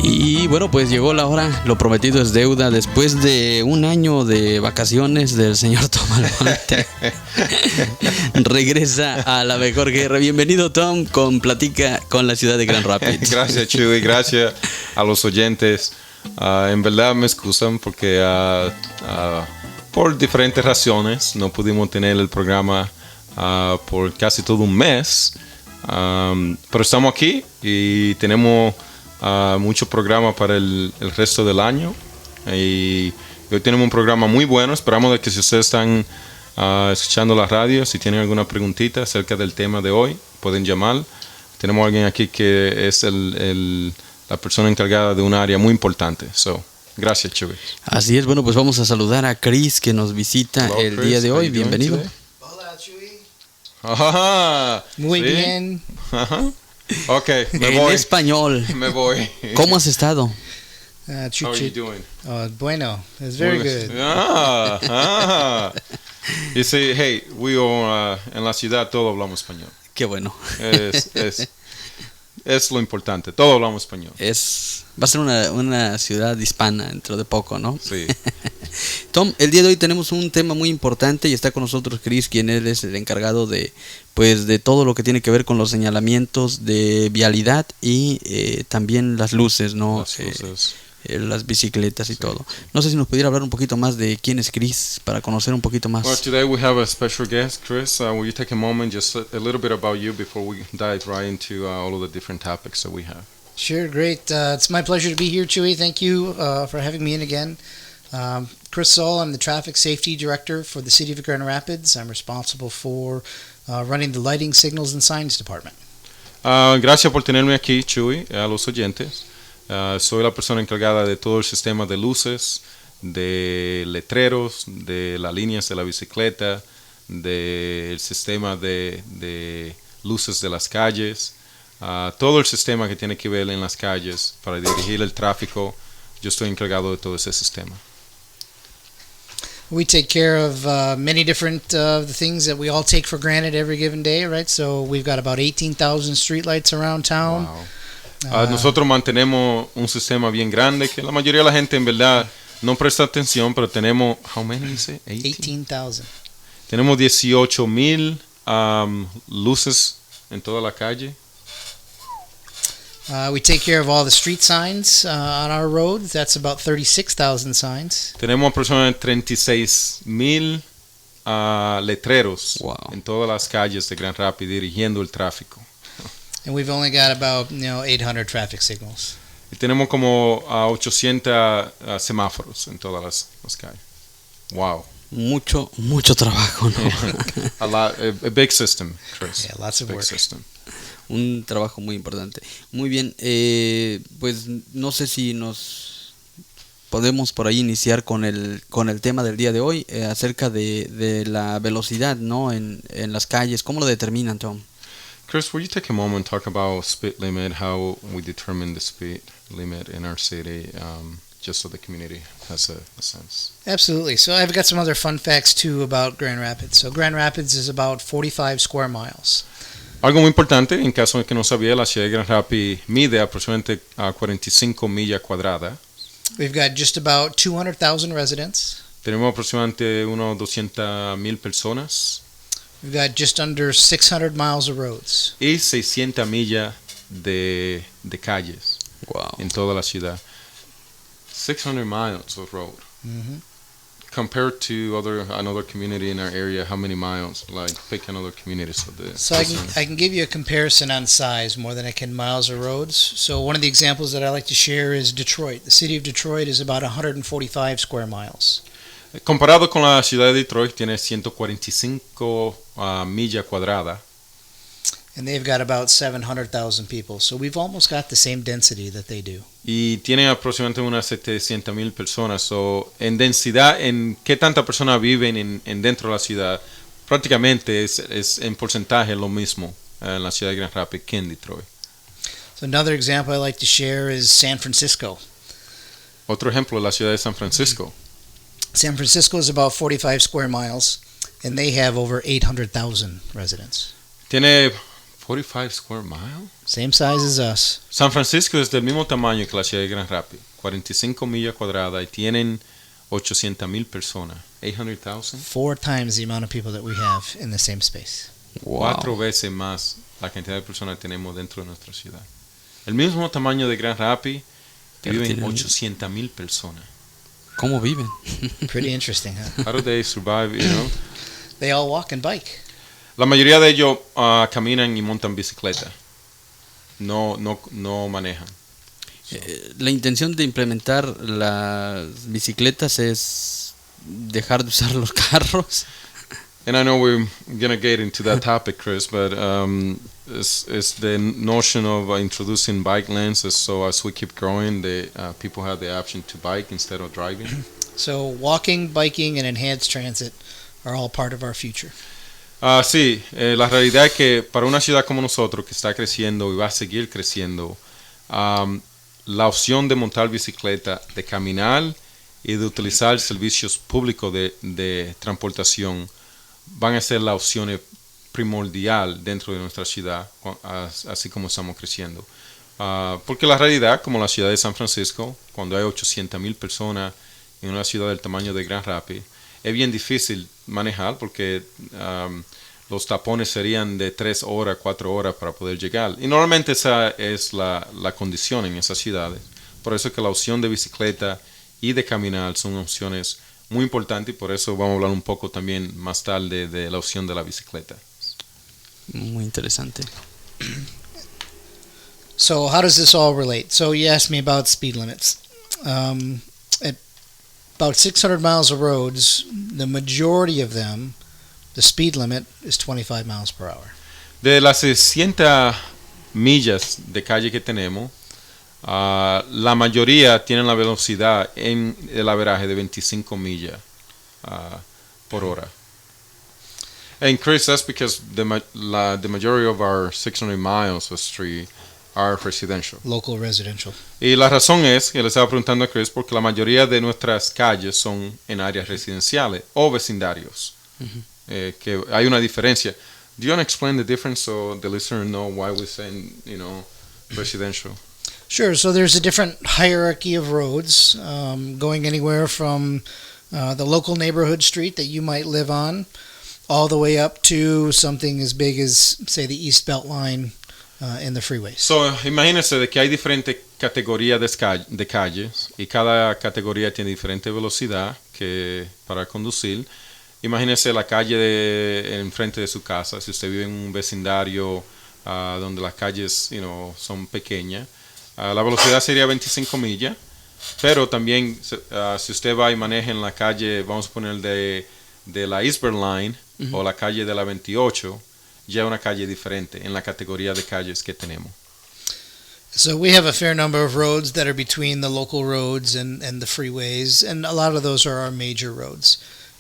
Y bueno, pues llegó la hora, lo prometido es deuda. Después de un año de vacaciones del señor Tom Almonte, regresa a la mejor guerra. Bienvenido, Tom, con Platica con la Ciudad de Grand Rapids. Gracias, Chuy, gracias a los oyentes. En verdad me excusan porque por diferentes razones no pudimos tener el programa por casi todo un mes. Pero estamos aquí y tenemos mucho programa para el resto del año. Y hoy tenemos un programa muy bueno. Esperamos de que si ustedes están escuchando la radio, si tienen alguna preguntita acerca del tema de hoy, pueden llamar. Tenemos a alguien aquí que es la persona encargada de un área muy importante. Gracias, Chuy. Así es, bueno, pues vamos a saludar a Chris que nos visita el Chris, día de hoy. Bienvenido. Hola, Chuy. Ajá, Muy ¿sí? bien. Ajá. Ok, me En voy. español. Me voy. ¿Cómo has estado? How are you doing? Bueno, it's very good. You say, hey, en la ciudad todos hablamos español. Qué bueno. Es lo importante, todos hablamos español. Va a ser una ciudad hispana dentro de poco, ¿no? Sí. Tom, el día de hoy tenemos un tema muy importante y está con nosotros Chris, quien él es el encargado de todo lo que tiene que ver con los señalamientos de vialidad y también las luces, ¿no? Las luces. Las bicicletas y Sí. todo. No sé si nos pudiera hablar un poquito más de quién es Chris para conocer un poquito más. Well, today we have a special guest, Chris. Will you take a moment, just a little bit about you before we dive right into all of the different topics that we have? Sure, great. It's my pleasure to be here, Chuy. Thank you for having me in again. Chris Zull, I'm the Traffic Safety Director for the City of Grand Rapids. I'm responsible for running the Lighting, Signals, and Signs Department. Gracias por tenerme aquí, Chuy, a los oyentes. Soy la persona encargada de todo el sistema de luces, de letreros, de las líneas de la bicicleta, del sistema de luces de las calles, todo el sistema que tiene que ver en las calles para dirigir el tráfico. Yo estoy encargado de todo ese sistema. We take care of many different the things that we all take for granted every given day, right? So we've got about 18,000 streetlights around town. Wow. Nosotros mantenemos un sistema bien grande que la mayoría de la gente en verdad no presta atención, pero tenemos, how many is it? 18,000. Tenemos 18,000 luces en toda la calle. We take care of all the street signs on our roads. That's about 36,000 signs. Tenemos aproximadamente 36,000 letreros Wow. en todas las calles de Grand Rapids dirigiendo el tráfico. And we've only got about 800 traffic signals. Y tenemos como 800 semáforos en todas las calles. Wow. Mucho trabajo, ¿no? A big system, Chris. Yeah, lots of Big work. system. Un trabajo muy importante. Muy bien, pues no sé si nos podemos por ahí iniciar con el tema del día de hoy acerca de la velocidad, ¿no? En las calles. ¿Cómo lo determinan, Tom? Chris, will you take a moment and talk about speed limit, how we determine the speed limit in our city, just so the community has a sense? Absolutely. So I've got some other fun facts too about Grand Rapids. So Grand Rapids is about 45 square miles. Algo muy importante, en caso de que no sabía, la ciudad de Grand Rapids mide aproximadamente 45 millas cuadradas. We've got just about 200,000 residents. Tenemos aproximadamente unos 200,000 personas We've got just under 600 miles of roads. y 600 millas de calles Wow. en toda la ciudad. 600 miles of road. Mm-hmm. Compared to another community in our area, how many miles? Like, pick another community. So I can give you a comparison on size more than I can miles of roads. So one of the examples that I like to share is Detroit. The city of Detroit is about 145 square miles. Comparado con la ciudad de Detroit, tiene 145 millas cuadradas. And they've got about 700,000 people. So we've almost got the same density that they do. Y tiene aproximadamente unas 700,000 personas. So, en densidad, en qué tanta personas viven en dentro de la ciudad, prácticamente es en porcentaje lo mismo en la ciudad de Grand Rapids que en Detroit. So another example I like to share is San Francisco. Otro ejemplo, la ciudad de San Francisco. San Francisco is about 45 square miles, and they have over 800,000 residents. Tiene 45 square miles. Same size as us. San Francisco es del mismo tamaño que la ciudad de Grand Rapids, 45 millas cuadradas, y tienen 800,000 personas. 800,000. 4 times the amount of people that we have in the same space. Wow. 4 veces más la cantidad de personas que tenemos dentro de nuestra ciudad. El mismo tamaño de Grand Rapids, Pero viven tienen- 800,000 personas. ¿Cómo viven? Pretty interesting, huh? How do they survive, you know? They all walk and bike. La mayoría de ellos caminan y montan bicicleta. No manejan. La intención de implementar las bicicletas es dejar de usar los carros. And I know we're going to get into that topic, Chris, but it's the notion of introducing bike lanes, so as we keep growing, people have the option to bike instead of driving. So walking, biking, and enhanced transit are all part of our future. Sí, la realidad es que para una ciudad como nosotros, que está creciendo y va a seguir creciendo, la opción de montar bicicleta, de caminar y de utilizar servicios públicos de transportación van a ser las opciones primordial dentro de nuestra ciudad, así como estamos creciendo. Porque la realidad, como la ciudad de San Francisco, cuando hay 800,000 personas en una ciudad del tamaño de Grand Rapids, es bien difícil manejar porque los tapones serían de 3 horas, 4 horas para poder llegar. Y normalmente esa es la condición en esas ciudades. Por eso es que la opción de bicicleta y de caminar son opciones muy importantes y por eso vamos a hablar un poco también más tarde de la opción de la bicicleta. Muy interesante. So how does this all relate? So you asked me about speed limits. At about 600 miles of roads, the majority of them, the speed limit is 25 miles per hour. De las 600 millas de calle que tenemos, la mayoría tienen la velocidad en el averaje de 25 millas por hora. And Chris, that's because the majority of our 600 miles of street are residential. Local residential. Y la razón es, que le estaba preguntando a Chris, porque la mayoría de nuestras calles son en áreas residenciales o vecindarios. Que hay una diferencia. Do you want to explain the difference so the listener know why we're saying, residential? Sure. So there's a different hierarchy of roads, going anywhere from the local neighborhood street that you might live on, all the way up to something as big as, say, the East Belt Line in the freeways. So, imagínense de que hay diferentes categorías de calles y cada categoría tiene diferente velocidad para conducir. Imagínese la calle enfrente de su casa, si usted vive en un vecindario donde las calles son pequeñas, la velocidad sería 25 millas, pero también si usted va y maneja en la calle, vamos a poner de la Eastbound Line o la calle de la 28, ya es una calle diferente en la categoría de calles que tenemos. So we have a fair number of roads that are between the local roads and the freeways, and a lot of those are our major roads.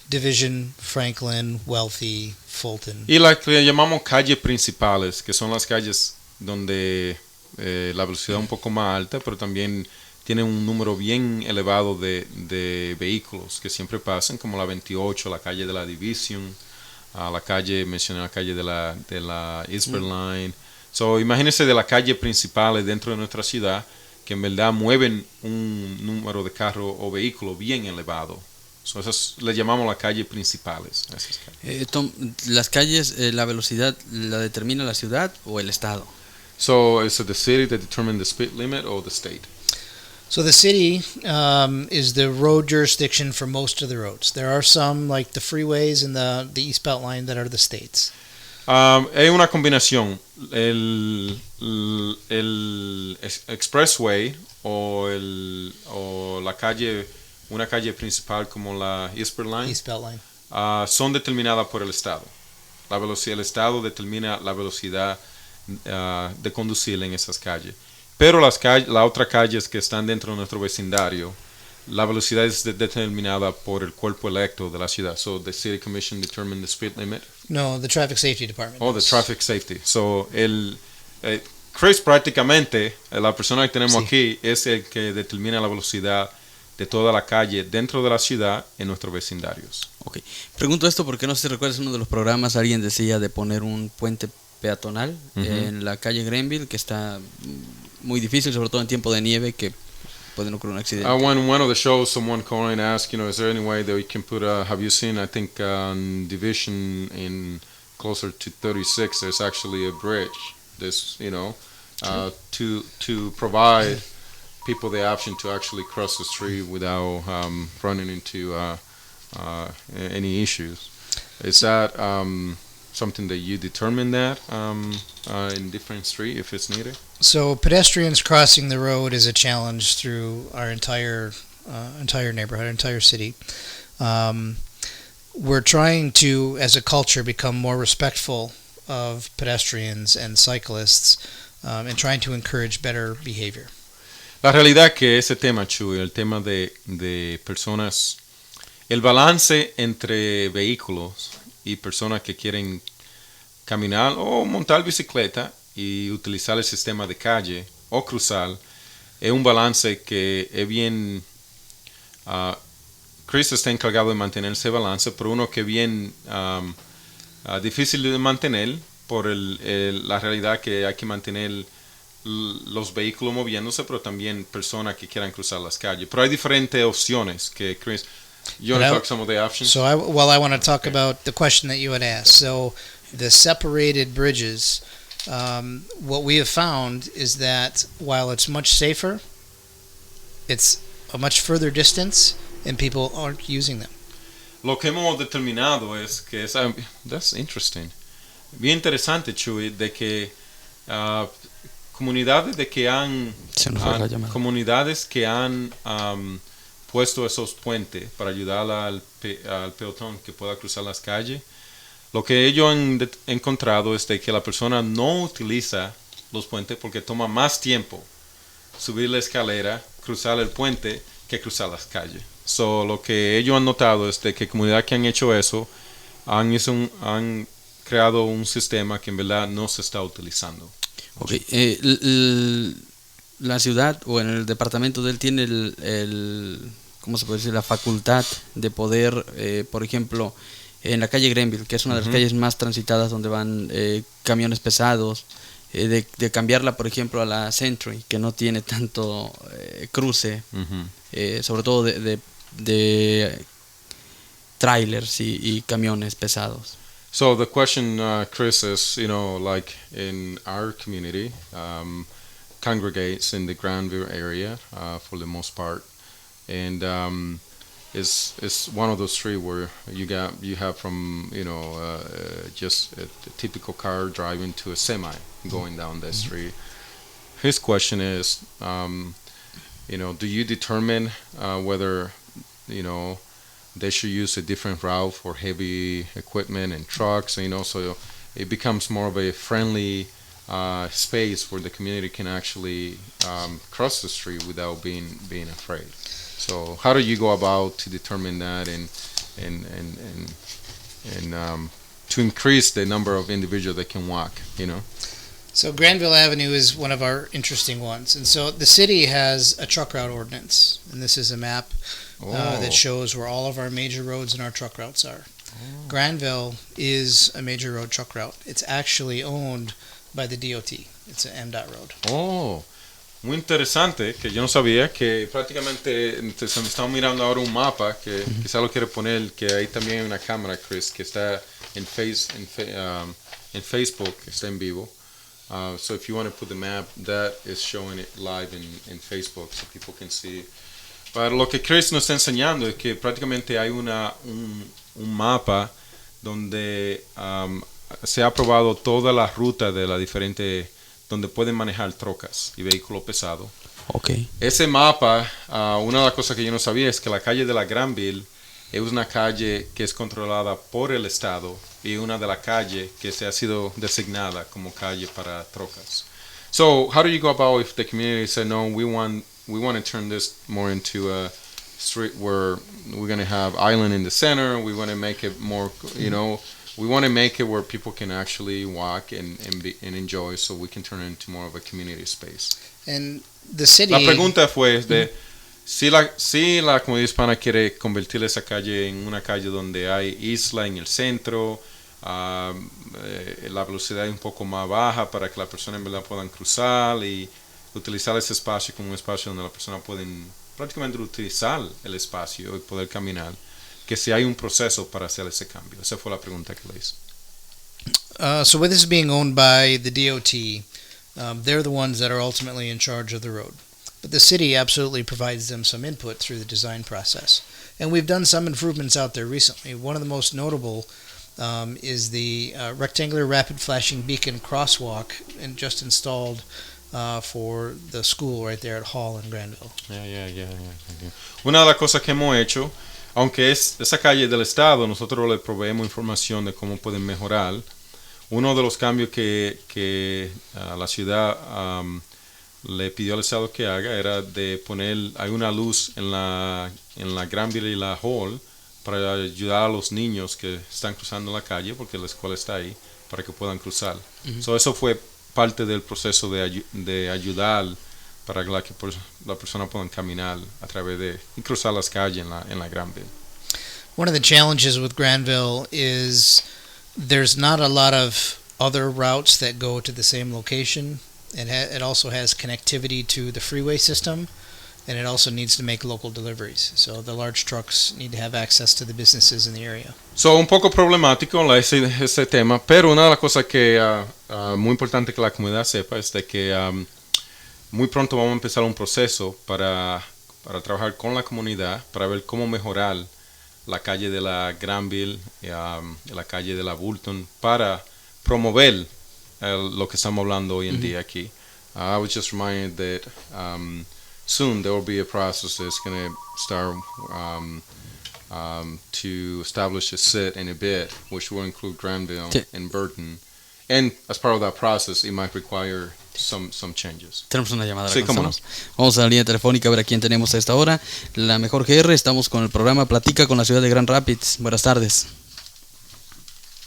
Division, Franklin, Wealthy, Fulton. Y las que llamamos calles principales, que son las calles donde la velocidad es un poco más alta, pero también tienen un número bien elevado de vehículos que siempre pasan, como la 28, la calle de la Division, mencioné la calle de la Eastbound Line. So, imagínense de las calles principales dentro de nuestra ciudad que en verdad mueven un número de carros o vehículos bien elevado. So, esas le llamamos las calles principales. Esas calles. Las calles, la velocidad la determina la ciudad o el estado. So, is it the city that determines the speed limit or the state? So the city is the road jurisdiction for most of the roads. There are some, like the freeways and the East Belt Line, that are the states. Es una combinación. El expressway o la calle, una calle principal como la Eastbound Line, East Belt Line. son determinadas por el estado. El estado determina la velocidad de conducir en esas calles. Pero las otras calles que están dentro de nuestro vecindario, la velocidad es determinada por el cuerpo electo de la ciudad. So the city commission determine the speed limit. No, the traffic safety department. Oh, the traffic safety. So Chris prácticamente, la persona que tenemos aquí es el que determina la velocidad de toda la calle dentro de la ciudad en nuestros vecindarios. Ok. Pregunto esto porque no sé si recuerdas uno de los programas, alguien decía de poner un puente peatonal en la calle Grenville, que está muy difícil, sobre todo en tiempo de nieve, que pueden ocurrir un accidente. One of the shows, someone calling asked, is there any way that we can put have you seen, I think, Division in closer to 36, there's actually a bridge. There's, to provide people the option to actually cross the street without running into any issues. Is that something that you determine that in different street if it's needed? So pedestrians crossing the road is a challenge through our entire neighborhood, entire city. We're trying to, as a culture, become more respectful of pedestrians and cyclists, and trying to encourage better behavior. La realidad que ese tema, Chuy, el tema de personas, el balance entre vehículos y personas que quieren caminar o montar bicicleta y utilizar el sistema de calle o cruzar, es un balance que es bien... Chris está encargado de mantener ese balance, pero uno que es bien difícil de mantener por la realidad que hay que mantener los vehículos moviéndose, pero también personas que quieran cruzar las calles. Pero hay diferentes opciones que Chris... You want to talk some of the options? So I want to talk about the question that you had asked. So the separated bridges, what we have found is that while it's much safer, it's a much further distance and people aren't using them. Lo que hemos determinado es que that's interesting. Bien interesante, Chuy, de que comunidades que han puesto esos puentes para ayudar al peatón que pueda cruzar las calles. Lo que ellos han encontrado es de que la persona no utiliza los puentes porque toma más tiempo subir la escalera, cruzar el puente, que cruzar las calles. So, lo que ellos han notado es de que comunidades que han hecho eso han creado un sistema que en verdad no se está utilizando. Okay. La ciudad o en el departamento de él tiene ¿cómo se puede decir? La facultad de poder, por ejemplo, en la calle Grenville, que es una de las calles más transitadas donde van camiones pesados, de cambiarla, por ejemplo, a la Century, que no tiene tanto cruce, sobre todo de trailers y camiones pesados. So the question, Chris, is, like in our community, congregates in the Granville area for the most part, and it's one of those streets where you have from just a typical car driving to a semi going down that street. His question is, do you determine whether they should use a different route for heavy equipment and trucks, so it becomes more of a friendly space where the community can actually cross the street without being afraid. So how do you go about to determine that and to increase the number of individuals that can walk, So Granville Avenue is one of our interesting ones. And so the city has a truck route ordinance. And this is a map that shows where all of our major roads and our truck routes are. Granville is a major road truck route. It's actually owned by the DOT. It's an MDOT road. Oh, muy interesante, que yo no sabía que prácticamente estamos mirando ahora un mapa que quizá lo quiere poner, que ahí también hay una cámara, Chris, que está en Facebook, está en vivo. So if you want to put the map, that is showing it live in Facebook so people can see. Pero lo que Chris nos está enseñando es que prácticamente hay un mapa donde se ha probado toda la ruta de la diferente, donde pueden manejar trocas y vehículos pesados. Okay. Ese mapa, una de las cosas que yo no sabía es que la calle de la Granville es una calle que es controlada por el Estado y una de las calles que se ha sido designada como calle para trocas. So, how do you go about if the community said, no, we want to turn this more into a street where we're going to have island in the center, we want to make it more, we want to make it where people can actually walk and enjoy, so we can turn it into more of a community space. And the city... La pregunta fue si la comunidad hispana quiere convertir esa calle en una calle donde hay isla en el centro, la velocidad es un poco más baja para que las personas en verdad puedan cruzar y utilizar ese espacio como un espacio donde las personas pueden prácticamente utilizar el espacio y poder caminar, que si hay un proceso para hacer ese cambio. Esa fue la pregunta que le hice. So with this being owned by the DOT, they're the ones that are ultimately in charge of the road. But the city absolutely provides them some input through the design process. And we've done some improvements out there recently. One of the most notable is the rectangular rapid flashing beacon crosswalk and just installed for the school right there at Hall in Granville. Una de las cosas que hemos hecho, aunque es esa calle del estado, nosotros le proveemos información de cómo pueden mejorar. Uno de los cambios que la ciudad le pidió al estado que haga era de poner, hay una luz en la Granville y la Hall para ayudar a los niños que están cruzando la calle, porque la escuela está ahí, para que puedan cruzar. So, eso fue parte del proceso de ayudar para que la persona pueda caminar a través de y cruzar las calles en la Granville. One of the challenges with Granville is there's not a lot of other routes that go to the same location. It also has connectivity to the freeway system, and it also needs to make local deliveries. So the large trucks need to have access to the businesses in the area. So, un poco problemático ese tema, pero una de las cosas que muy importante que la comunidad sepa es de que muy pronto vamos a empezar un proceso para trabajar con la comunidad para ver cómo mejorar la calle de la Granville y la calle de la Bulton para promover lo que estamos hablando hoy en día aquí. I was just reminded that soon there will be a process that's going to start to establish a sit and a bid, which will include Granville and Burton. And as part of that process, it might require some changes. Tenemos una llamada. Sí, cómo no. Vamos a la línea telefónica a ver a quién tenemos a esta hora. La mejor GR, estamos con el programa Platica con la Ciudad de Grand Rapids. Buenas tardes.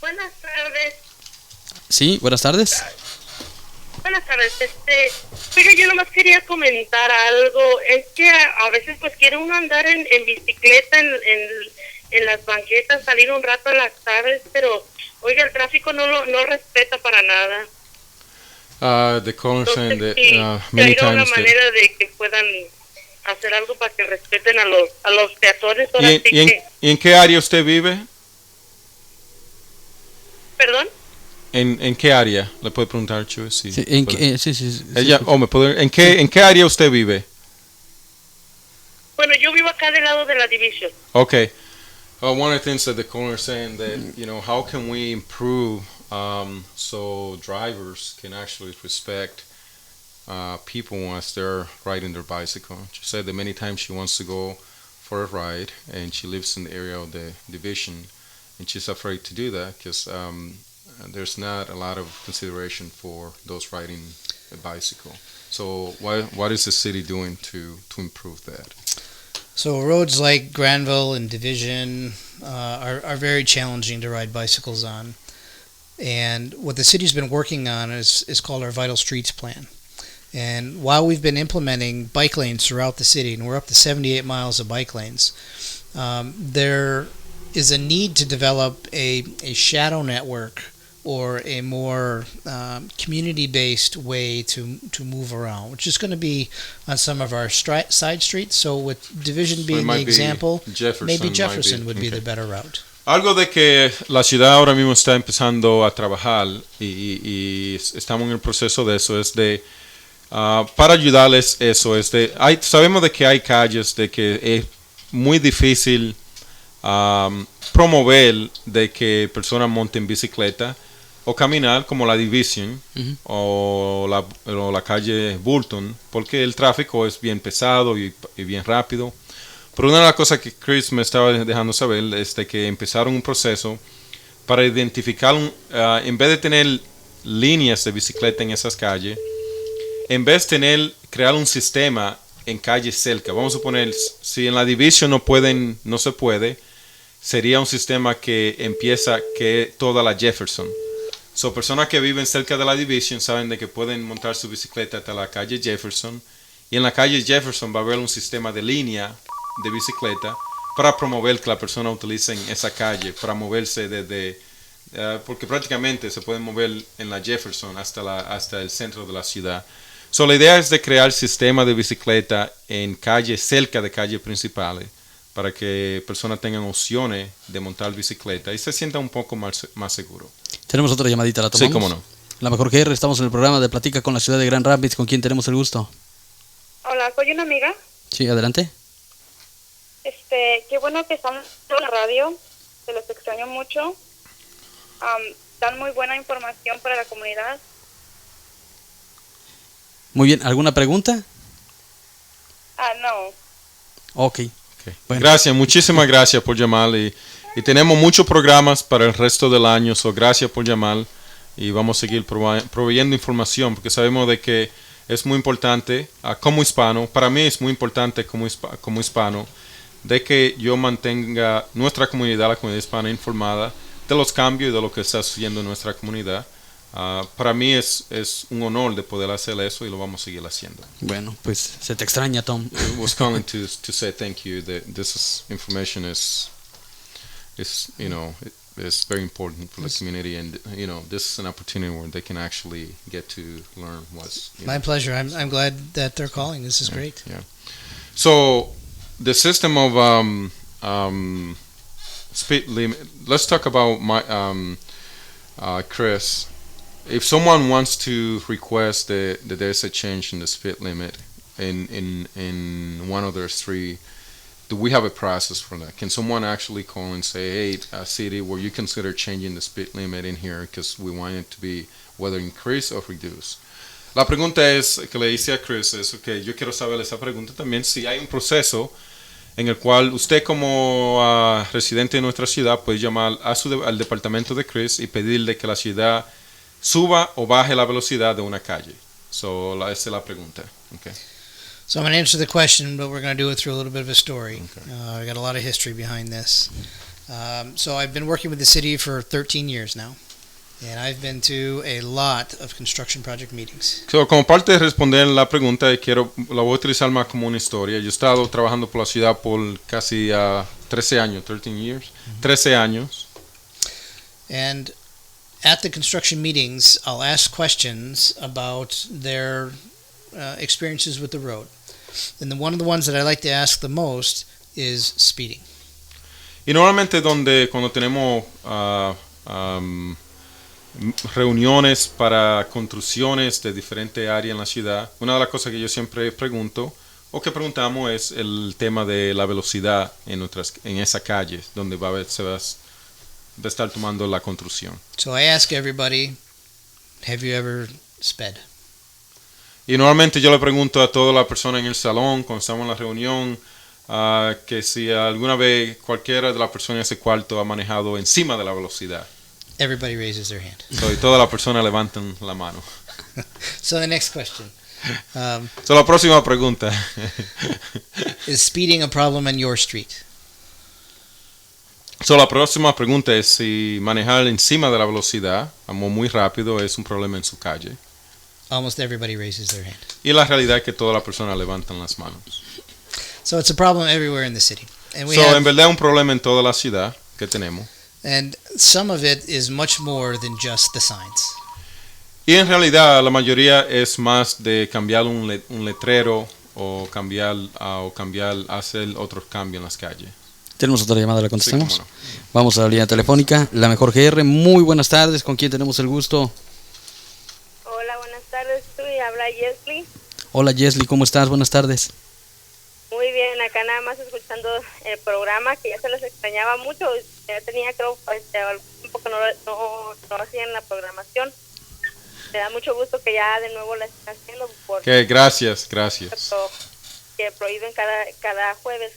Buenas tardes. Sí, buenas tardes. Buenas tardes. Oiga, yo nomás quería comentar algo. Es que a veces pues quiere uno andar en bicicleta en las banquetas, salir un rato en las tardes, pero oiga, el tráfico no respeta para nada. The caller saying that many times una manera de que puedan hacer algo para que respeten a los peatones. ¿Y en qué área usted vive? ¿Perdón? ¿En qué área? Le puedo preguntar, Chuy. Sí, sí, sí. Ella, ¿en qué área usted vive? Bueno, yo vivo acá del lado de la Division. Okay. One of the things that the caller is saying that, how can we improve so drivers can actually respect people as they're riding their bicycle. She said that many times she wants to go for a ride, and she lives in the area of the Division, and she's afraid to do that because there's not a lot of consideration for those riding a bicycle. So what is the city doing to improve that? So roads like Granville and Division are very challenging to ride bicycles on. And what the city's been working on is called our Vital Streets Plan. And while we've been implementing bike lanes throughout the city, and we're up to 78 miles of bike lanes, there is a need to develop a shadow network or a more community-based way to move around, which is going to be on some of our side streets. So with Division being the example, maybe Jefferson would be the better route. Algo de que la ciudad ahora mismo está empezando a trabajar y estamos en el proceso de eso es de para ayudarles eso es de sabemos de que hay calles de que es muy difícil promover de que personas monten bicicleta o caminar como la Division o la calle Bulton porque el tráfico es bien pesado y bien rápido. Pero una de las cosas que Chris me estaba dejando saber es de que empezaron un proceso para identificar, en vez de tener líneas de bicicleta en esas calles, en vez de crear un sistema en calles cerca. Vamos a suponer, si en la Division no se puede, sería un sistema que empieza que toda la Jefferson. So, personas que viven cerca de la Division saben de que pueden montar su bicicleta hasta la calle Jefferson. Y en la calle Jefferson va a haber un sistema de línea de bicicleta para promover que la persona utilice esa calle para moverse desde porque prácticamente se pueden mover en la Jefferson hasta el centro de la ciudad. So, la idea es de crear sistema de bicicleta en calles cerca de calles principales para que personas tengan opciones de montar bicicleta y se sientan un poco más seguros. Tenemos otra llamadita, ¿la tomamos? Sí, cómo no. La mejor GR, estamos en el programa de Platica con la Ciudad de Grand Rapids. ¿Con quién tenemos el gusto? Hola, soy una amiga. Sí, adelante. Qué bueno que están en la radio. Se los extraño mucho. Dan muy buena información para la comunidad. Muy bien, ¿alguna pregunta? No. Ok. Okay. Bueno. Gracias, muchísimas gracias por llamar y tenemos muchos programas para el resto del año, so gracias por llamar y vamos a seguir proveyendo información porque sabemos de que es muy importante como hispano, para mí es muy importante como hispano, de que yo mantenga nuestra comunidad, la comunidad hispana, informada de los cambios y de lo que está sucediendo en nuestra comunidad. Para mí es un honor de poder hacer eso y lo vamos a seguir haciendo. Bueno, pues se te extraña, Tom. I was calling to say thank you. That information is it's very important for the community, and this is an opportunity where they can actually get to learn what's. My pleasure. I'm glad that they're calling. This is great. Yeah. So the system of speed limit. Let's talk about Chris. If someone wants to request that there's a change in the speed limit in one of those three, do we have a process for that? Can someone actually call and say, hey, city, where you consider changing the speed limit in here because we want it to be whether increase or reduce? La pregunta es que le hice a Chris es que yo quiero saber esa pregunta también, si hay un proceso en el cual usted como residente de nuestra ciudad puede llamar al departamento de Chris y pedirle que la ciudad suba o baje la velocidad de una calle. So, esa es la pregunta. Okay. So I'm going to answer the question, but we're going to do it through a little bit of a story. Okay. I got a lot of history behind this. So I've been working with the city for 13 years now, and I've been to a lot of construction project meetings. So, como parte de responder la pregunta, la voy a utilizar más como una historia. Yo he estado trabajando por la ciudad por casi 13 años, 13 years, 13 años. And at the construction meetings, I'll ask questions about their experiences with the road. And one of the ones that I like to ask the most is speeding. Y normalmente cuando tenemos reuniones para construcciones de diferentes áreas en la ciudad, una de las cosas que yo siempre pregunto o que preguntamos es el tema de la velocidad en esa calle donde se va a estar tomando la construcción. So I ask everybody, have you ever sped? Y normalmente yo le pregunto a todas las personas en el salón, cuando estamos en la reunión, que si alguna vez cualquiera de las personas en ese cuarto ha manejado encima de la velocidad. Everybody raises their hand. So, y todas las personas levantan la mano. So the next question. So, la próxima pregunta. Is speeding a problem in your street? So, la próxima pregunta es si manejar encima de la velocidad, muy rápido, es un problema en su calle. Almost everybody raises their hand. Y la realidad es que todas las personas levantan las manos. So it's a problem everywhere in the city. And En verdad es un problema en toda la ciudad que tenemos. And some of it is much more than just the signs. Y en realidad la mayoría es más de cambiar un letrero o hacer otros cambios en las calles. Tenemos otra llamada, ¿la contestamos? Sí, cómo no. Vamos a la línea telefónica, la mejor GR. Muy buenas tardes, ¿con quién tenemos el gusto? Hola, buenas tardes. Habla Jesly. Hola Jesly, ¿cómo estás? Buenas tardes. Muy bien, acá nada más escuchando el programa, que ya se les extrañaba mucho. Ya tenía, creo, algún tiempo que no hacían la programación. Me da mucho gusto que ya de nuevo la estén haciendo. Gracias. Que prohíben cada jueves.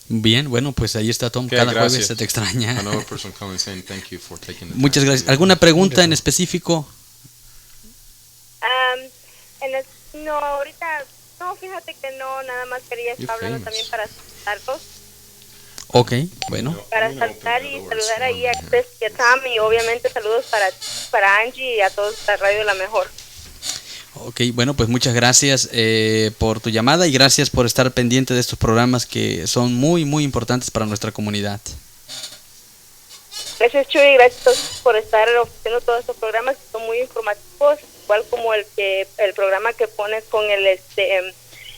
Bien, bueno, pues ahí está Tom, cada jueves se te extraña. Muchas gracias. ¿Alguna pregunta en específico? No, ahorita no, fíjate que no, nada más quería estar hablando también para saludarlos. Ok, bueno. Para saludar y saludar ahí a Chris y a Tom, y obviamente saludos para Angie y a todos la Radio La Mejor. Ok, bueno, pues muchas gracias por tu llamada y gracias por estar pendiente de estos programas que son muy, muy importantes para nuestra comunidad. Gracias, Chuy, gracias por estar ofreciendo todos estos programas que son muy informativos, igual como el programa que pones con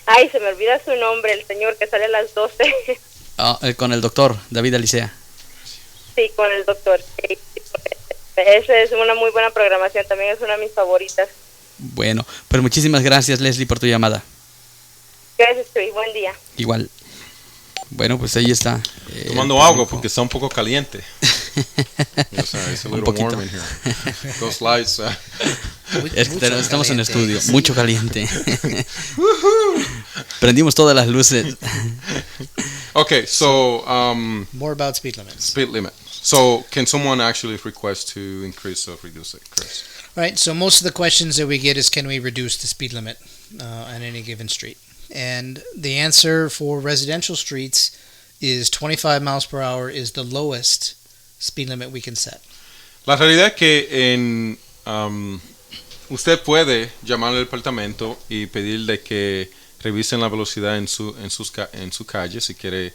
ay, se me olvida su nombre, el señor que sale a las 12. Con el doctor David Alicea. Sí, con el doctor. Esa es una muy buena programación, también es una de mis favoritas. Bueno, pues muchísimas gracias, Leslie, por tu llamada. Gracias, Chuy, buen día. Igual. Bueno, pues ahí está. Tomando agua porque está un poco caliente. Un poquito. Those lights. Estamos en estudio, mucho caliente. Prendimos todas las luces. Okay, so More about speed limits. speed limit. So can someone actually request to increase or reduce it, Chris? Right. So most of the questions that we get is, can we reduce the speed limit on any given street? And the answer for residential streets is 25 miles per hour is the lowest speed limit we can set. La realidad es que usted puede llamar al departamento y pedirle que revisen la velocidad en su calle si quiere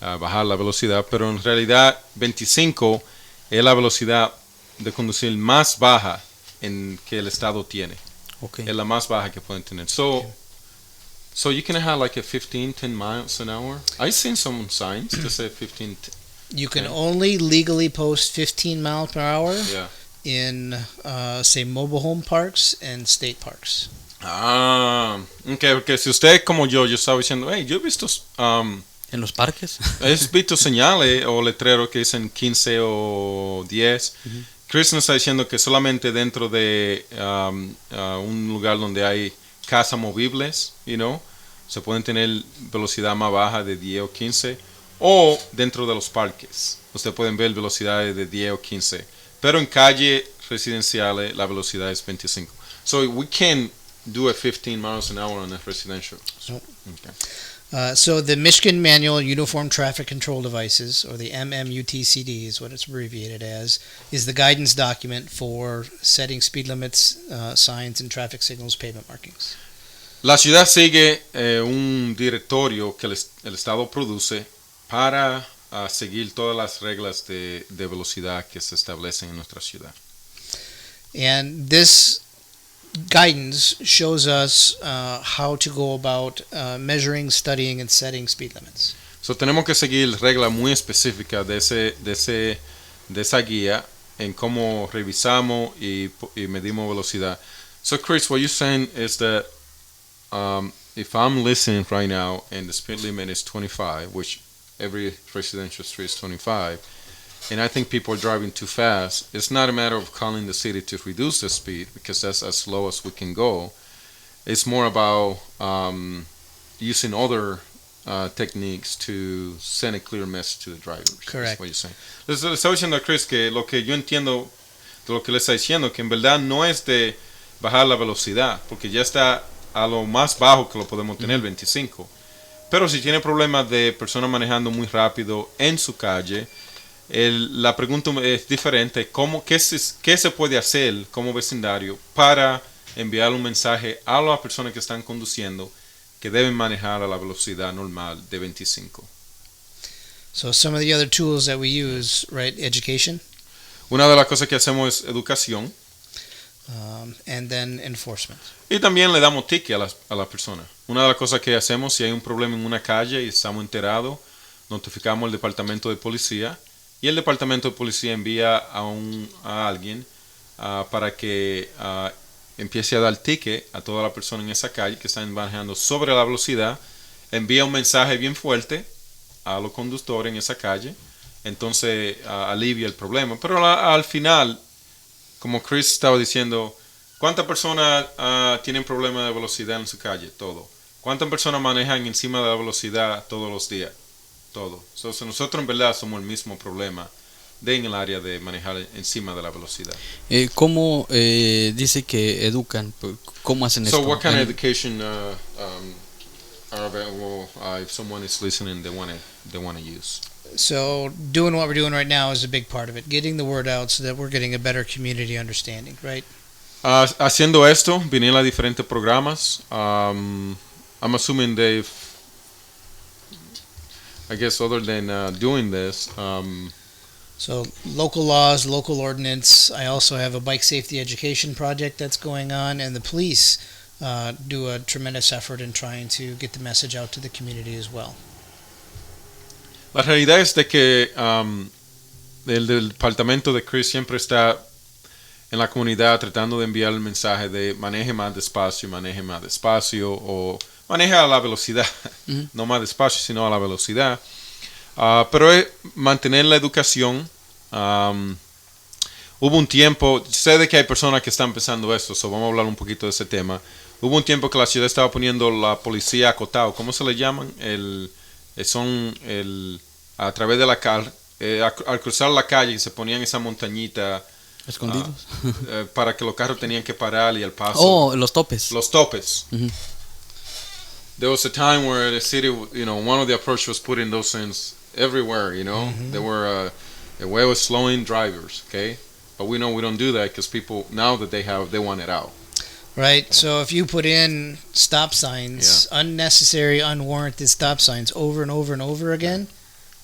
bajar la velocidad, pero en realidad 25 es la velocidad de conducir más baja que el estado tiene. Okay. Es la más baja que pueden tener. So you can have like a 10 miles an hour. I've seen some signs to say 15. You can only legally post 15 miles per hour Yeah. in, say, mobile home parks and state parks. Okay, porque si usted como yo estaba diciendo, hey, yo he visto ¿En los parques? he visto señales o letreros que dicen 15 o 10. Chris nos está diciendo que solamente dentro de un lugar donde hay casas movibles, se pueden tener velocidad más baja de 10 o 15, o dentro de los parques. Usted pueden ver velocidades de 10 o 15, pero en calles residenciales la velocidad es 25. So we can do a 15 miles an hour on a residential. Nope. Okay. So the Michigan Manual Uniform Traffic Control Devices, or the MMUTCD is what it's abbreviated as, is the guidance document for setting speed limits, signs, and traffic signals, pavement markings. La ciudad sigue un directorio que el Estado produce para seguir todas las reglas de velocidad que se establecen en nuestra ciudad. And this guidance shows us how to go about measuring, studying, and setting speed limits. So tenemos que seguir reglas muy específicas de esa guía en cómo revisamos y medimos velocidad. So Chris, what you're saying is that if I'm listening right now and the speed limit is 25, which every residential street is 25, and I think people are driving too fast, it's not a matter of calling the city to reduce the speed because that's as low as we can go. It's more about using other techniques to send a clear message to the drivers. Correct. That's what you're saying. Le estaba diciendo a Chris que lo que yo entiendo de lo que le está diciendo, que en verdad no es de bajar la velocidad, porque ya está a lo más bajo que lo podemos tener, 25. Pero si tiene problemas de personas manejando muy rápido en su calle, la pregunta es diferente. ¿Qué se puede hacer como vecindario para enviar un mensaje a las personas que están conduciendo que deben manejar a la velocidad normal de 25? So some of the other tools that we use, right, education. Una de las cosas que hacemos es educación. And then enforcement. Y también le damos ticket a las personas. Una de las cosas que hacemos, si hay un problema en una calle y estamos enterados, notificamos al departamento de policía y el departamento de policía envía a alguien para que empiece a dar ticket a toda la persona en esa calle que están manejando sobre la velocidad. Envía un mensaje bien fuerte a los conductores en esa calle, entonces alivia el problema. Pero al final, como Chris estaba diciendo, ¿cuántas personas tienen problemas de velocidad en su calle? Todo. ¿Cuántas personas manejan encima de la velocidad todos los días? Todo. Entonces nosotros en verdad somos el mismo problema en el área de manejar encima de la velocidad. ¿Cómo dice que educan? ¿Cómo hacen esto? So what kind of education are available if someone is listening they want to use? So doing what we're doing right now is a big part of it. Getting the word out so that we're getting a better community understanding, right? Haciendo esto, vienen a diferentes programas. I'm assuming they've, I guess other than doing this, So local laws, local ordinance. I also have a bike safety education project that's going on, and the police do a tremendous effort in trying to get the message out to the community as well. La realidad es de que el departamento de Chris siempre está en la comunidad tratando de enviar el mensaje de maneje más despacio o maneje a la velocidad, no más despacio sino a la velocidad. Pero es mantener la educación. Hubo un tiempo, sé de que hay personas que están pensando esto, vamos a hablar un poquito de ese tema. Hubo un tiempo que la ciudad estaba poniendo la policía acotado, ¿cómo se le llaman? A través de la calle, al cruzar la calle se ponían esa montañita Escondidos. para que los carros tenían que parar y el paso. Oh, los topes. Los topes. There was a time where the city, one of the approaches was putting those things everywhere, There were a way of slowing drivers, okay? But we know we don't do that because people, now that they want it out. Right, so if you put in stop signs, unnecessary, unwarranted stop signs over and over and over again,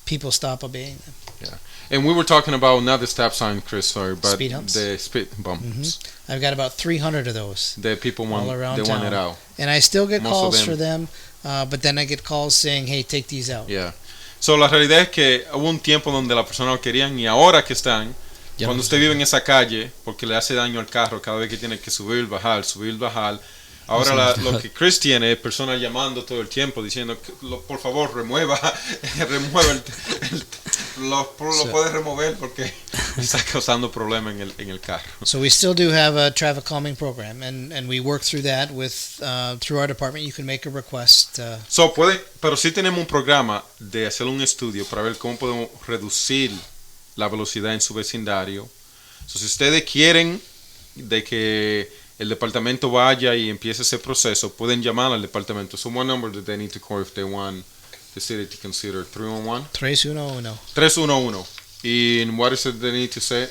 people stop obeying them. Yeah, and we were talking about not the stop sign, Chris, sorry, but speed humps. The speed bumps. I've got about 300 of those. That people want, all around they town. want it out. And I still get Most calls of for them, but then I get calls saying, hey, take these out. Yeah. So la realidad es que hubo un tiempo donde las personas lo querían y ahora que están, cuando usted vive en esa calle, porque le hace daño al carro cada vez que tiene que subir, bajar. Ahora lo que Chris tiene es personas llamando todo el tiempo diciendo, por favor, remueva lo puede remover porque está causando problemas en el carro. So we still do have a traffic calming program, and we work through that with through our department. You can make a request. Pero sí tenemos un programa de hacer un estudio para ver cómo podemos reducir la velocidad en su vecindario. Si ustedes quieren de que el departamento vaya y empiece ese proceso, pueden llamar al departamento. So one number that they need to call if they want the city to consider 311? 311. 311. And what is it they need to say?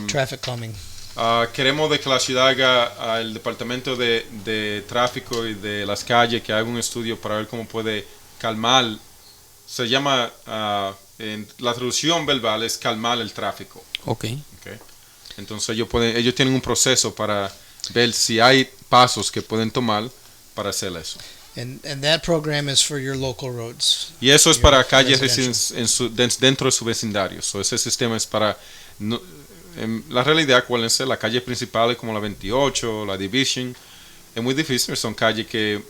Traffic calming. Queremos de que la ciudad haga el departamento de tráfico y de las calles que haga un estudio para ver cómo puede calmar. Se llama, la traducción verbal es calmar el tráfico. Okay. Entonces ellos tienen un proceso para ver si hay pasos que pueden tomar para hacer eso. And that program is for your local roads. Y eso es para calles dentro de su vecindario. Ese sistema es para... en la realidad, acuérdense, las calles principales como la 28, la Division, es muy difícil. Son calles que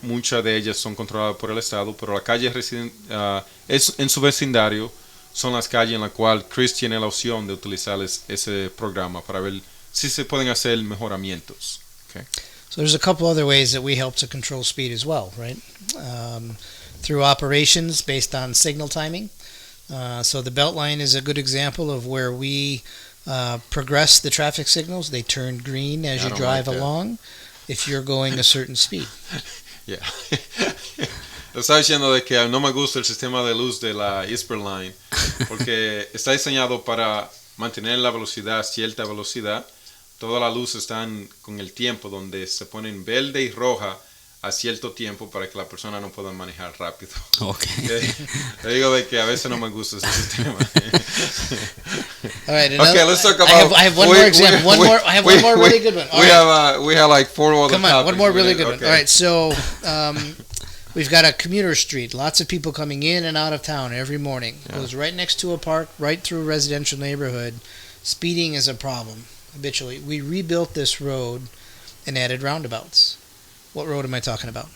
muchas de ellas son controladas por el Estado, pero las calles en su vecindario son las calles en las cuales Chris tiene la opción de utilizar ese programa para ver si se pueden hacer mejoramientos. Okay. So there's a couple other ways that we help to control speed as well, right? Through operations based on signal timing. So the Beltline is a good example of where we progress the traffic signals. They turn green as you drive along if you're going a certain speed. Yeah. Estaba diciendo de que no me gusta el sistema de luz de la Eastern Line porque está diseñado para mantener la velocidad, cierta velocidad. Todas las luces están con el tiempo donde se ponen verde y roja a cierto tiempo para que la persona no pueda manejar rápido. Okay. Le digo de que a veces no me gusta ese sistema. All right, okay, let's talk about. I have one more example. I have one more really good one. We have like 4 other topics. Come on, one more really good one. Okay. All right, so we've got a commuter street. Lots of people coming in and out of town every morning. Yeah. Goes right next to a park, right through a residential neighborhood. Speeding is a problem habitually. We rebuilt this road and added roundabouts. What road am I talking about?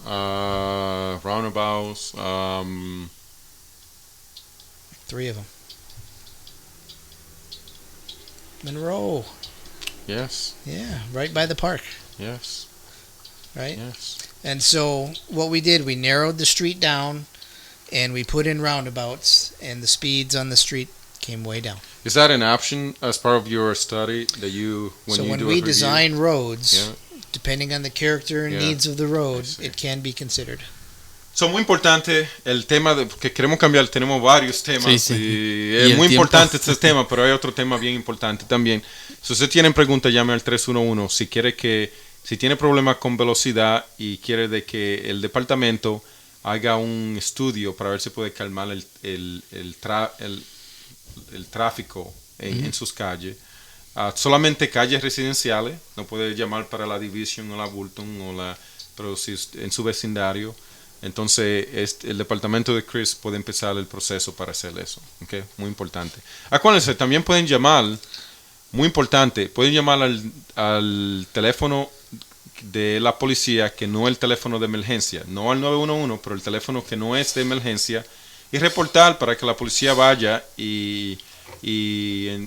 Roundabouts. 3 of them. Monroe. Yes. Yeah, right by the park. Yes. Right? Yes. And so what we did, we narrowed the street down and we put in roundabouts, and the speeds on the street came way down. Is that an option as part of your study that when we design roads, depending on the character and needs of the road, it can be considered. Son muy importante el tema que queremos cambiar. Tenemos varios temas y es muy importante este tema, pero hay otro tema bien importante también. Si usted tiene preguntas, llame al 311. Si tiene problemas con velocidad y quiere de que el departamento haga un estudio para ver si puede calmar el tráfico en sus calles. Solamente calles residenciales, no puede llamar para la Division o la Bulton, pero si en su vecindario. Entonces el departamento de Chris puede empezar el proceso para hacer eso. ¿Okay? Muy importante. Acuérdense, también pueden llamar, muy importante, pueden llamar al teléfono de la policía, que no es el teléfono de emergencia, no al 911, pero el teléfono que no es de emergencia, y reportar para que la policía vaya y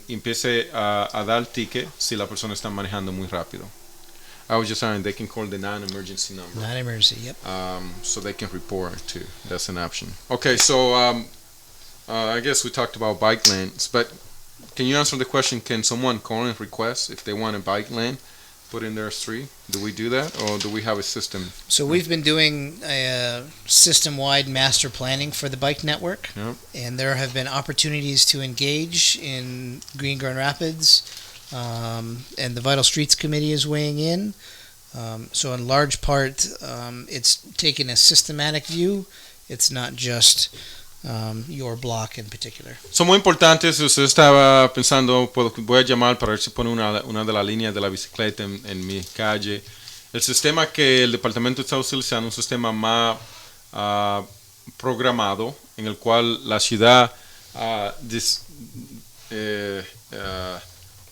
empiece a dar ticket si la persona está manejando muy rápido. I was just saying they can call the non-emergency number. Non-emergency, yep. So they can report too. That's an option. Okay, so I guess we talked about bike lanes, but can you answer the question, can someone call and request if they want a bike lane put in their street? Do we do that, or do we have a system? So we've been doing a system-wide master planning for the bike network, Yeah. and there have been opportunities to engage in Green Grand Rapids, and the Vital Streets Committee is weighing in. So in large part, it's taken a systematic view. It's not just your block in particular. Son muy importantes. Si usted estaba pensando, voy a llamar para ver si pone una de las líneas de la bicicleta en mi calle. El sistema que el departamento está utilizando es un sistema más programado, en el cual la ciudad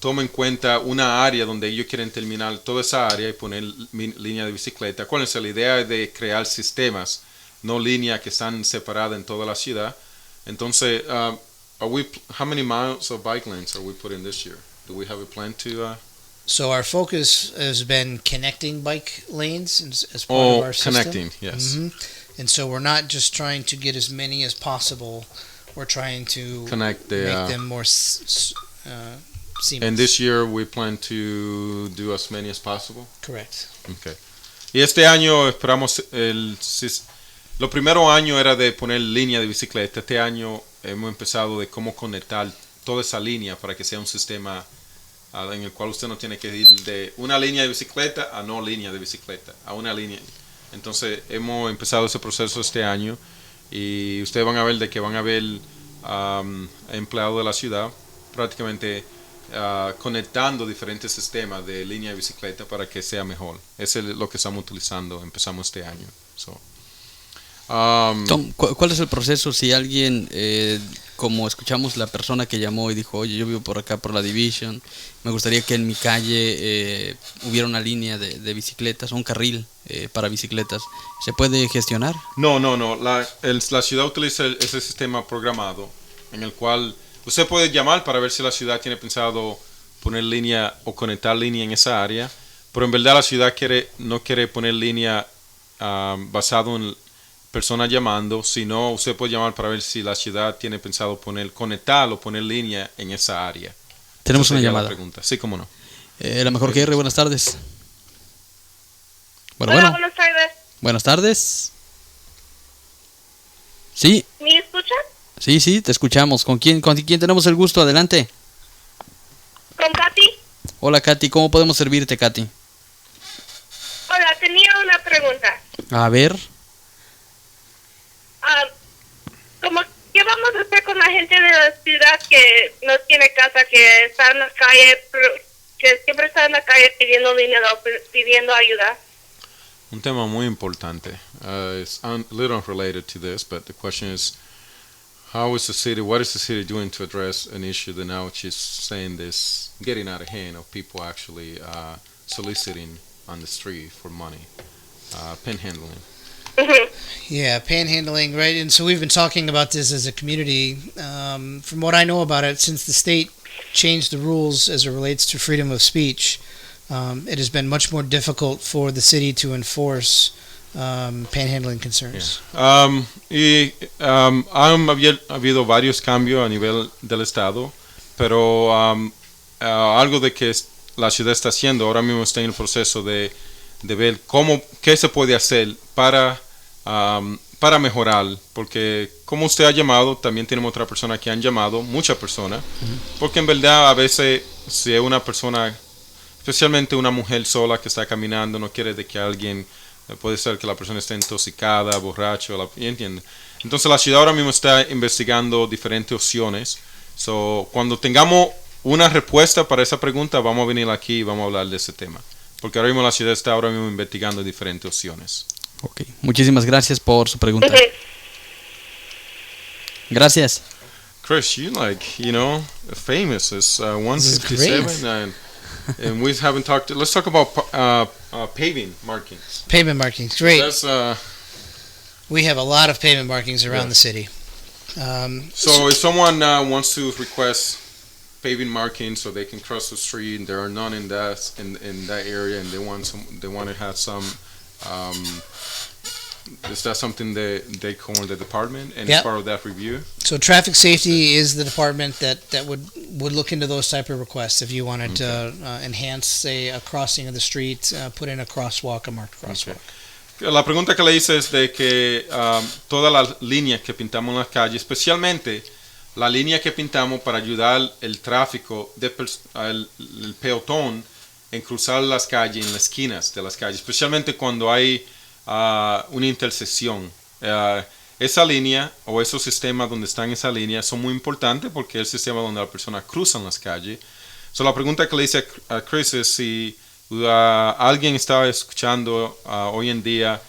toma en cuenta una área donde ellos quieren terminar toda esa área y poner línea de bicicleta. Acuérdense, la idea es de crear sistemas, no líneas que están separadas en toda la ciudad. Entonces, how many miles of bike lanes are we putting this year? Do we have a plan to? So our focus has been connecting bike lanes as part of our system. Connecting, yes. Mm-hmm. And so we're not just trying to get as many as possible. We're trying to Connect make them more seamless. And this year we plan to do as many as possible. Correct. Okay. Y este año esperamos lo primero año era de poner línea de bicicleta. Este año hemos empezado de cómo conectar toda esa línea para que sea un sistema en el cual usted no tiene que ir de una línea de bicicleta a no línea de bicicleta, a una línea. Entonces hemos empezado ese proceso este año y ustedes van a ver de que van a ver empleados de la ciudad prácticamente conectando diferentes sistemas de línea de bicicleta para que sea mejor. Eso es lo que estamos utilizando, empezamos este año. Tom, ¿cuál es el proceso si alguien, como escuchamos la persona que llamó y dijo, oye, yo vivo por acá por la Division, me gustaría que en mi calle hubiera una línea de bicicletas, un carril para bicicletas, ¿se puede gestionar? No. La ciudad utiliza ese sistema programado en el cual usted puede llamar para ver si la ciudad tiene pensado poner línea o conectar línea en esa área, pero en verdad la ciudad no quiere poner línea basado en personas llamando, sino usted puede llamar para ver si la ciudad tiene pensado conectar o poner línea en esa área. Tenemos una llamada. Sí, cómo no. La mejor que R, buenas tardes. Hola, buenas tardes. Buenas tardes. Sí. ¿Me escuchan? Sí, te escuchamos. ¿Con quién tenemos el gusto? Adelante. ¿Con Katy? Hola, Katy. ¿Cómo podemos servirte, Katy? Hola, tenía una pregunta. A ver. ¿Qué vamos a hacer con la gente de la ciudad que no tiene casa, que está en la calle, que siempre está en la calle pidiendo dinero, pidiendo ayuda? Un tema muy importante. It's a little unrelated to this, but the question is, what is the city doing to address an issue that now she's saying this, getting out of hand of people actually soliciting on the street for money, panhandling? Mm-hmm. Yeah, panhandling, right? And so we've been talking about this as a community. From what I know about it, since the state changed the rules as it relates to freedom of speech, it has been much more difficult for the city to enforce panhandling concerns. Yeah. Han habido varios cambios a nivel del estado, pero algo de que la ciudad está haciendo ahora mismo está en el proceso de ver qué se puede hacer para mejorar, porque como usted ha llamado, también tenemos otra persona que han llamado, muchas personas, porque en verdad a veces si es una persona, especialmente una mujer sola que está caminando, no quiere de que alguien, puede ser que la persona esté intoxicada, borracho, ¿entiende? Entonces la ciudad ahora mismo está investigando diferentes opciones So, cuando tengamos una respuesta para esa pregunta, vamos a venir aquí y vamos a hablar de ese tema. Porque ahora mismo la ciudad está ahora mismo investigando diferentes opciones. Ok, muchísimas gracias por su pregunta. Gracias. Chris, you famous. It's This is 1:57 and we haven't talked. Let's talk about paving markings. Pavement markings, great. That's We have a lot of pavement markings around the city. so if someone wants to request paving markings so they can cross the street and there are none in that area and they want to have some is that something that they call the department and Yep. it's part of that review? So traffic safety is the department that would look into those type of requests if you wanted to enhance, say, a crossing of the street, put in a crosswalk, a marked crosswalk. La pregunta que le hice es de que todas las líneas que pintamos en las calles, especialmente la línea que pintamos para ayudar el tráfico, el peatón en cruzar las calles, en las esquinas de las calles, especialmente cuando hay una intersección. Esa línea o esos sistemas donde están esa línea son muy importantes porque es el sistema donde las personas cruzan las calles. So, la pregunta que le hice a Chris es si alguien está escuchando hoy en día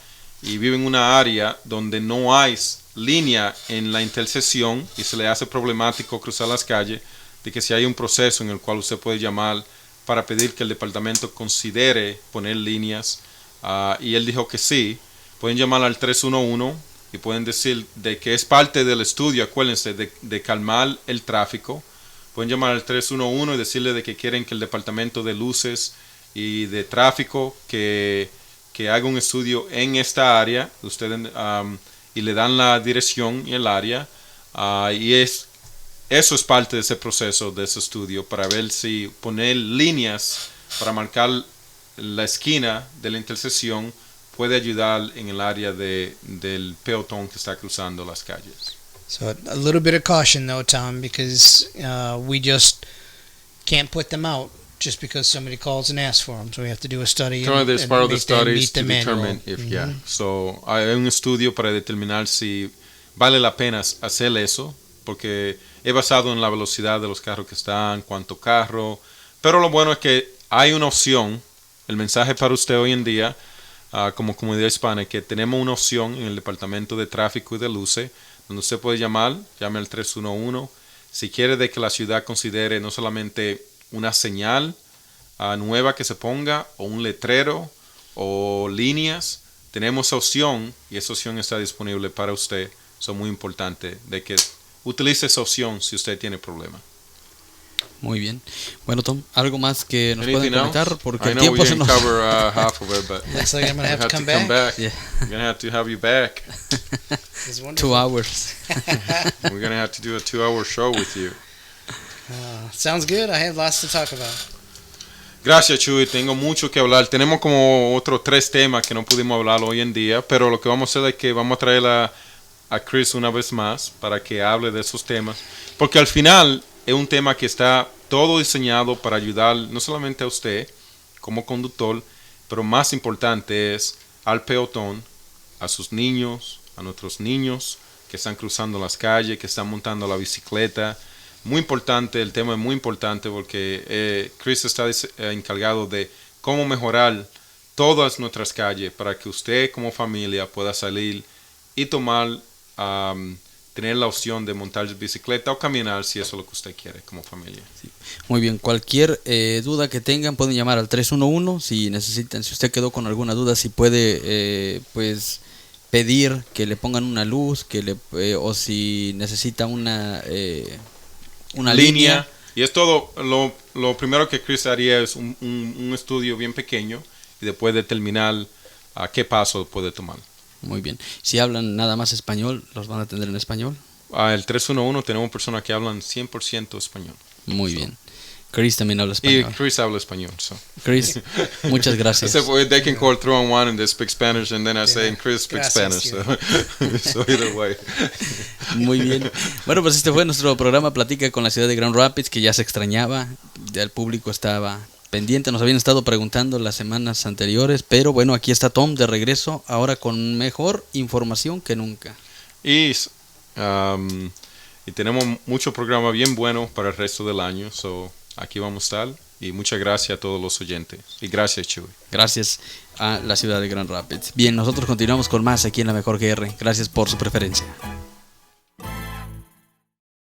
y vive en una área donde no hay línea en la intersección y se le hace problemático cruzar las calles, de que si hay un proceso en el cual usted puede llamar para pedir que el departamento considere poner líneas, y él dijo que sí. Pueden llamar al 311 y pueden decir de que es parte del estudio, acuérdense, de calmar el tráfico. Pueden llamar al 311 y decirle de que quieren que el departamento de luces y de tráfico que haga un estudio en esta área, ustedes y le dan la dirección y el área, y eso es parte de ese proceso, de ese estudio, para ver si poner líneas para marcar la esquina de la intersección puede ayudar en el área del peatón que está cruzando las calles. So a little bit of caution though, Tom, because we just can't put them out just because somebody calls and asks for them. So we have to do a study. There's part of the meet them- studies meet to the manual. determine if, yeah. So hay un estudio para determinar si vale la pena hacer eso, porque es basado en la velocidad de los carros que están, cuánto carro. Pero lo bueno es que hay una opción. El mensaje para usted hoy en día, como comunidad hispana, es que tenemos una opción en el Departamento de Tráfico y de Luces, donde usted puede llame al 311. Si quiere de que la ciudad considere no solamente una señal nueva que se ponga, o un letrero, o líneas, tenemos esa opción, y esa opción está disponible para usted. Eso es muy importante, de que utilice esa opción si usted tiene problemas. Muy bien. Bueno, Tom, ¿algo más que nos Anything pueden comentar? else? Porque I el know we tiempo se didn't nos... cover half of it, but Looks like I'm gonna we have to come come back. back. Yeah. We're gonna have to have you back. It's 2 wonderful. hours. We're gonna have to do a 2-hour show with you. Sounds good. I have lots to talk about. Gracias, Chuy. Tengo mucho que hablar. Tenemos como otros 3 temas que no pudimos hablar hoy en día, pero lo que vamos a hacer es que vamos a traer a Chris una vez más para que hable de esos temas, porque al final es un tema que está todo diseñado para ayudar no solamente a usted como conductor, pero más importante es al peatón, a sus niños, a nuestros niños que están cruzando las calles, que están montando la bicicleta. Muy importante, el tema es muy importante porque Chris está encargado de cómo mejorar todas nuestras calles para que usted como familia pueda salir y tomar, tener la opción de montar bicicleta o caminar si eso es lo que usted quiere como familia. Sí. Muy bien, cualquier duda que tengan pueden llamar al 311 si necesitan, si usted quedó con alguna duda, si puede pues pedir que le pongan una luz, o si necesita una línea. Y es todo, lo primero que Chris haría es un estudio bien pequeño y después determinar qué paso puede tomar. Muy bien. Si hablan nada más español, ¿los van a atender en español? El 311 tenemos personas que hablan 100% español. Muy bien. Chris también habla Y español. Chris habla español. So. Chris, muchas gracias. They can call 311 and they speak Spanish, and then I say, and Chris speaks Gracias, Spanish. So either way. Muy bien. Bueno, pues este fue nuestro programa Platica con la Ciudad de Grand Rapids, que ya se extrañaba, ya el público estaba pendiente, nos habían estado preguntando las semanas anteriores, pero bueno, aquí está Tom de regreso, ahora con mejor información que nunca. Y y tenemos mucho programa bien bueno para el resto del año. So, aquí vamos a estar. Y muchas gracias a todos los oyentes. Y gracias, Chuy. Gracias a la ciudad de Grand Rapids. Bien, nosotros continuamos con más aquí en La Mejor GR. Gracias por su preferencia.